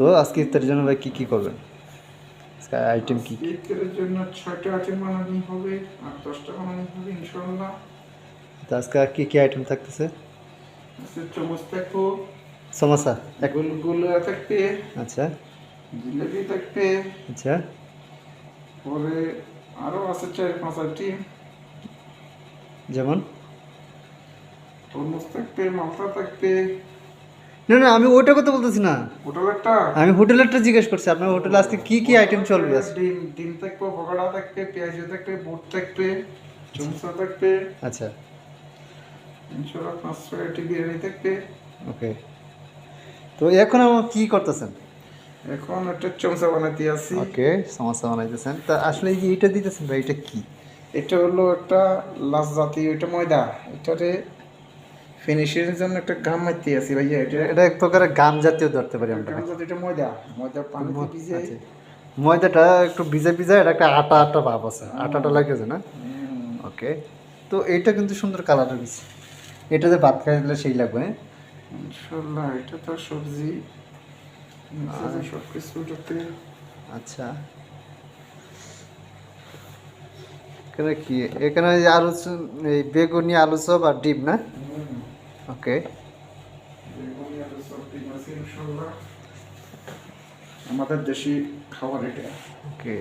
তো আজকে ইফতারের জন্য ভাই কি করবেন? আজকে আইটেম কি? ইফতারের জন্য 6টা আইটেম বানানি হবে আর 10টা বানানি হবে ইনশাআল্লাহ। তো আজকে কি আইটেম থাকতেছে? আজকে চামচ থাকবো, সমোসা এক। গোলগুলা থাকবে, আচ্ছা জিলেবি থাকবে, আচ্ছা। পরে আরো আছে 4-5 আইটেম। যেমন? তরমুজ থাকবে, মালটা থাকবে। না না, আমি ওইটা কথা বলতেছি না। হোটেলেরটা আমি হোটেলেরটা জিজ্ঞেস করছি, আপনার হোটেলে আজকে কি আইটেম চলবে আজকে? ডিম ডিম থাকবে, পকোড়া থাকবে, পেঁয়াজ থাকবে, বুট থাকবে, চমচা থাকবে। আচ্ছা ইনশাআল্লাহ 5-6টি বিরিয়ানি থাকবে। ওকে। তো এখন আমার কি করতেছেন? এখন একটা চমচা বানাতে আছি। ওকে, সমোসা বানাইতেছেন। তা আসলে এই যে এইটা দিতেছেন ভাই, এটা কি? এটা হলো একটা লাস জাতীয়, এটা ময়দা। এটারে ফিনিশিং এর জন্য একটা গাম মারতে আছি ভাইয়া। এটা এটা এক প্রকারের গাম জাতীয় ধরতে পারি আমরা গাম নাকি? জাতীয়, এটা ময়দা। ময়দা পানিতে ভিজে। আচ্ছা, ময়দাটা একটু ভিজা ভিজা, এটা একটা আটা আটা ভাব আছে, আটাটা লাগেছে না? ওকে। তো এইটা কিন্তু সুন্দর কালার হয়েছে, এটাতে ভাত খাইলে সেই লাগবে, হ্যাঁ? ইনশাল্লাহ এটা তো সবজি মিক্সে সব কিছু ওটাতে। আচ্ছা, এখানে কি? এখানে এই আলু এই বেগুনি আলু চপ আর ডিম না? ওকে। বেগুনি আর সব ঠিক আছে ইনশাল্লাহ। আমাদের দেশি খাবার এটা। ওকে।